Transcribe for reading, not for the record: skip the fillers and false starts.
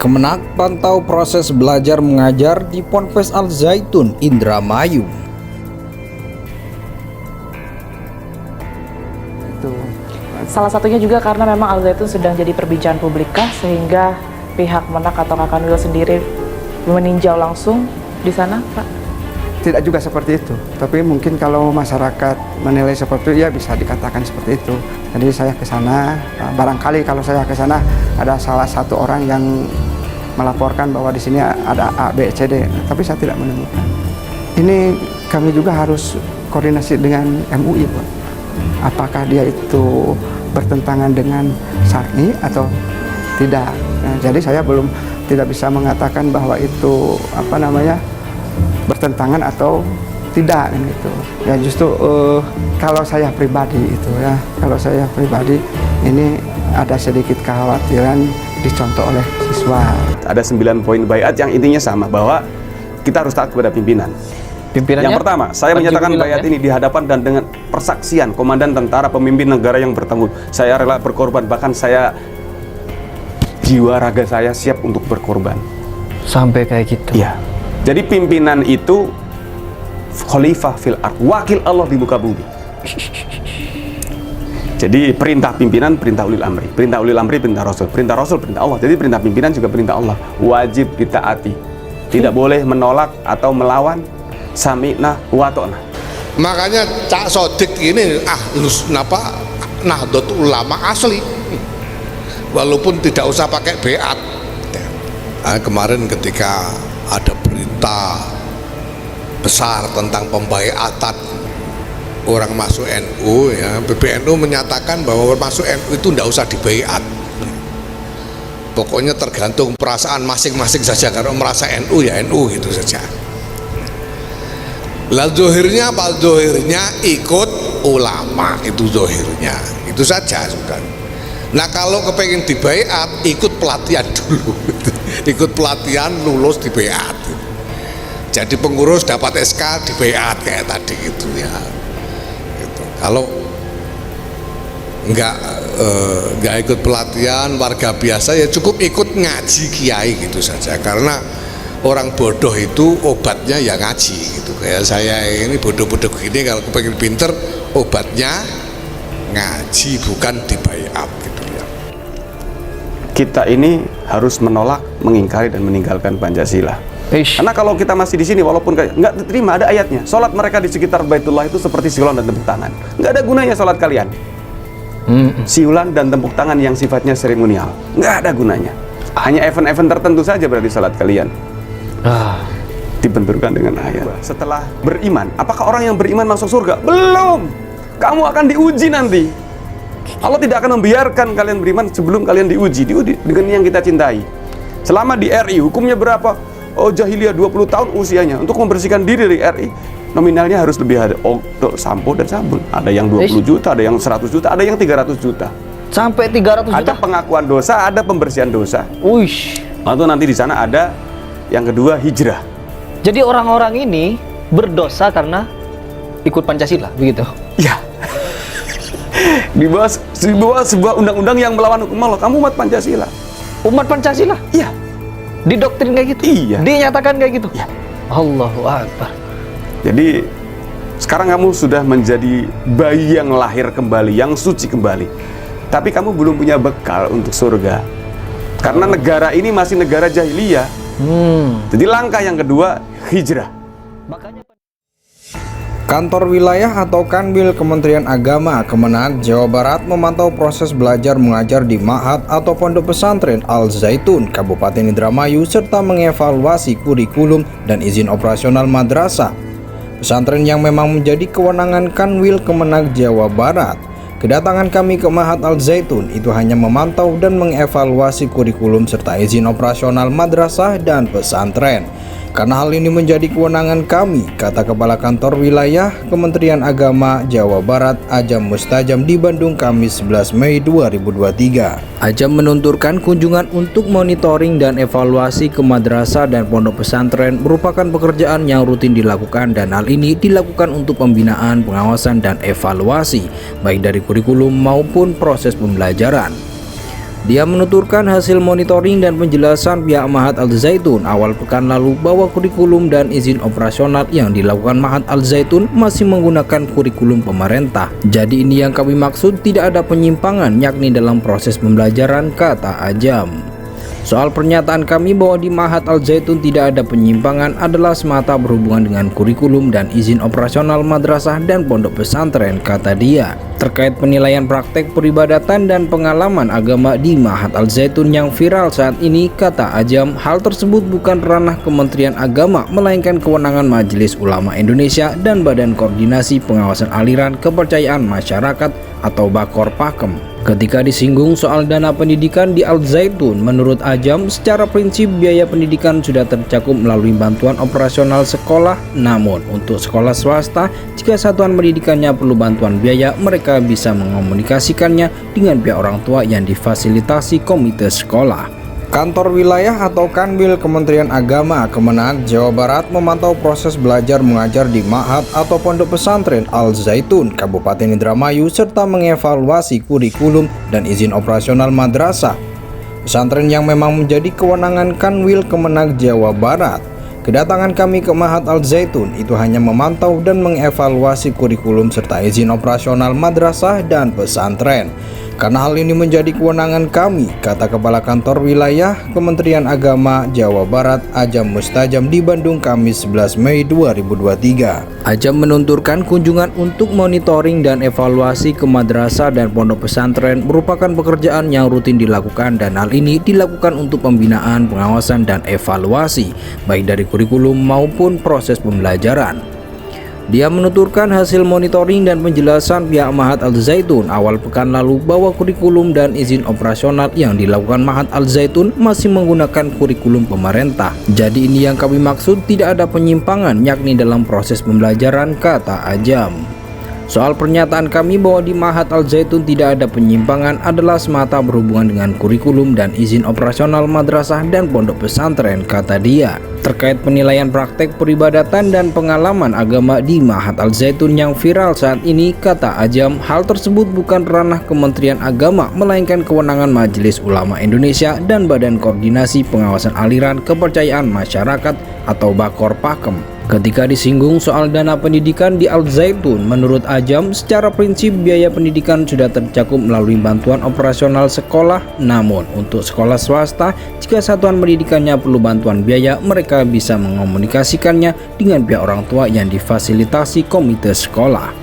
Kemenak pantau proses belajar mengajar di Ponpes Al Zaitun, Indramayu. Salah satunya juga karena memang Al Zaitun sedang jadi perbincangan publik sehingga pihak Menak atau Kanwil sendiri meninjau langsung di sana, Pak? Tidak juga seperti itu, tapi mungkin kalau masyarakat menilai seperti itu, ya bisa dikatakan seperti itu. Jadi saya ke sana, barangkali kalau saya ke sana ada salah satu orang yang melaporkan bahwa di sini ada A, B, C, D, tapi saya tidak menemukan. Ini kami juga harus koordinasi dengan MUI, Pak. Apakah dia itu bertentangan dengan syar'i atau tidak? Nah, jadi saya tidak bisa mengatakan bahwa itu bertentangan atau tidak gitu. Ya justru kalau saya pribadi ini ada sedikit kekhawatiran dicontoh oleh siswa. Ada 9 poin baiat yang intinya sama, bahwa kita harus taat kepada pimpinan. Yang pertama, saya menyatakan baiat ini di hadapan dan dengan persaksian komandan tentara, pemimpin negara yang bertanggung. Saya rela berkorban, bahkan jiwa raga saya siap untuk berkorban. Sampai kayak gitu? Iya. Jadi pimpinan itu khalifah fil ard, wakil Allah di muka bumi. Jadi perintah pimpinan, perintah ulil amri, perintah Rasul, perintah Allah. Jadi perintah pimpinan juga perintah Allah, wajib ditaati. Tidak boleh menolak atau melawan. Sami'na wa ta'na. Makanya Cak Sodik ini Nahdlatul Ulama asli, walaupun tidak usah pakai beat. Kemarin ketika ada berita besar tentang pembaiatan orang masuk NU, ya, PBNU menyatakan bahwa masuk NU itu tidak usah dibaiat. Pokoknya tergantung perasaan masing-masing saja. Kalau merasa NU ya NU gitu saja. Lah zohirnya apa? Zohirnya ikut ulama, itu zohirnya, itu saja sudah. Nah kalau kepengen dibaiat, ikut pelatihan dulu. Ikut pelatihan, lulus dibaiat. Jadi pengurus dapat SK dibaiat kayak tadi gitu ya. Gitu. Kalau nggak ikut pelatihan, warga biasa ya cukup ikut ngaji kiai gitu saja. Karena orang bodoh itu obatnya ya ngaji gitu. Kayak saya ini bodoh-bodoh gini, kalau kepengen pinter obatnya ngaji, bukan dibaiat gitu ya. Kita ini harus menolak, mengingkari dan meninggalkan Pancasila. Karena kalau kita masih di sini, walaupun nggak diterima, ada ayatnya. Sholat mereka di sekitar Baitullah itu seperti siulan dan tepuk tangan. Nggak ada gunanya sholat kalian. Siulan dan tepuk tangan yang sifatnya seremonial, nggak ada gunanya. Hanya event-event tertentu saja berarti sholat kalian. Dibenturkan dengan ayat. Setelah beriman, apakah orang yang beriman masuk surga? Belum. Kamu akan diuji nanti. Allah tidak akan membiarkan kalian beriman sebelum kalian diuji dengan yang kita cintai. Selama di RI, hukumnya berapa? Oh, jahiliyah 20 tahun usianya. Untuk membersihkan diri dari RI, nominalnya harus lebih ada. Oh, sampo dan sabun. Ada yang 20 juta, ada yang 100 juta, ada yang 300 juta. Sampai 300 juta? Ada pengakuan dosa, ada pembersihan dosa. Uish. Lalu nanti di sana ada yang kedua, hijrah. Jadi orang-orang ini berdosa karena ikut Pancasila, begitu? Iya. Di bawah sebuah undang-undang yang melawan hukum Allah. Kamu umat Pancasila. Umat Pancasila? Iya. Didoktrin kayak gitu? Iya. Dinyatakan kayak gitu? Iya. Allahu Akbar. Jadi sekarang kamu sudah menjadi bayi yang lahir kembali, yang suci kembali. Tapi kamu belum punya bekal untuk surga. Karena negara ini masih negara jahiliyah. Jadi langkah yang kedua, hijrah. Kantor Wilayah atau Kanwil Kementerian Agama Kemenak Jawa Barat memantau proses belajar mengajar di Ma'had atau Pondok Pesantren Al Zaitun, Kabupaten Indramayu, serta mengevaluasi kurikulum dan izin operasional madrasah pesantren yang memang menjadi kewenangan Kanwil Kemenak Jawa Barat. Kedatangan kami ke Ma'had Al Zaitun itu hanya memantau dan mengevaluasi kurikulum serta izin operasional madrasah dan pesantren. Karena hal ini menjadi kewenangan kami, kata Kepala Kantor Wilayah Kementerian Agama Jawa Barat Ajam Mustajam di Bandung Kamis 11 Mei 2023. Ajam menunturkan kunjungan untuk monitoring dan evaluasi ke madrasah dan pondok pesantren merupakan pekerjaan yang rutin dilakukan, dan hal ini dilakukan untuk pembinaan, pengawasan dan evaluasi baik dari kurikulum maupun proses pembelajaran. Dia menuturkan hasil monitoring dan penjelasan pihak Mahat Al Zaitun awal pekan lalu bahwa kurikulum dan izin operasional yang dilakukan Mahat Al Zaitun masih menggunakan kurikulum pemerintah. Jadi ini yang kami maksud, tidak ada penyimpangan yakni dalam proses pembelajaran, kata Ajam. Soal pernyataan kami bahwa di Mahat Al Zaitun tidak ada penyimpangan adalah semata berhubungan dengan kurikulum dan izin operasional madrasah dan pondok pesantren, kata dia. Terkait penilaian praktek peribadatan dan pengalaman agama di Mahat Al Zaitun yang viral saat ini, kata Ajam, hal tersebut bukan ranah Kementerian Agama melainkan kewenangan Majelis Ulama Indonesia dan Badan Koordinasi Pengawasan Aliran Kepercayaan Masyarakat atau Bakor Pakem. Ketika disinggung soal dana pendidikan di Al Zaitun, menurut Ajam, secara prinsip biaya pendidikan sudah tercakup melalui bantuan operasional sekolah. Namun untuk sekolah swasta, jika satuan pendidikannya perlu bantuan biaya, mereka bisa mengomunikasikannya dengan pihak orang tua yang difasilitasi komite sekolah. Kantor Wilayah atau Kanwil Kementerian Agama Kemenak Jawa Barat memantau proses belajar mengajar di Ma'had atau Pondok Pesantren Al Zaitun, Kabupaten Indramayu, serta mengevaluasi kurikulum dan izin operasional madrasah pesantren yang memang menjadi kewenangan Kanwil Kemenak Jawa Barat. Kedatangan kami ke Ma'had Al Zaitun itu hanya memantau dan mengevaluasi kurikulum serta izin operasional madrasah dan pesantren. Karena hal ini menjadi kewenangan kami, kata Kepala Kantor Wilayah Kementerian Agama Jawa Barat Ajam Mustajam di Bandung Kamis 11 Mei 2023. Ajam menunturkan kunjungan untuk monitoring dan evaluasi ke madrasah dan pondok pesantren merupakan pekerjaan yang rutin dilakukan, dan hal ini dilakukan untuk pembinaan, pengawasan, dan evaluasi baik dari kurikulum maupun proses pembelajaran. Dia menuturkan hasil monitoring dan penjelasan pihak Mahat Al Zaitun awal pekan lalu bahwa kurikulum dan izin operasional yang dilakukan Mahat Al Zaitun masih menggunakan kurikulum pemerintah. Jadi ini yang kami maksud, tidak ada penyimpangan yakni dalam proses pembelajaran, kata Ajam. Soal pernyataan kami bahwa di Mahat Al Zaitun tidak ada penyimpangan adalah semata berhubungan dengan kurikulum dan izin operasional madrasah dan pondok pesantren, kata dia. Terkait penilaian praktek peribadatan dan pengalaman agama di Mahat Al Zaitun yang viral saat ini, kata Ajam, hal tersebut bukan ranah Kementerian Agama melainkan kewenangan Majelis Ulama Indonesia dan Badan Koordinasi Pengawasan Aliran Kepercayaan Masyarakat atau Bakor Pakem. Ketika disinggung soal dana pendidikan di Al Zaitun, menurut Ajam, secara prinsip biaya pendidikan sudah tercakup melalui bantuan operasional sekolah. Namun untuk sekolah swasta, jika satuan pendidikannya perlu bantuan biaya, mereka bisa mengomunikasikannya dengan pihak orang tua yang difasilitasi komite sekolah.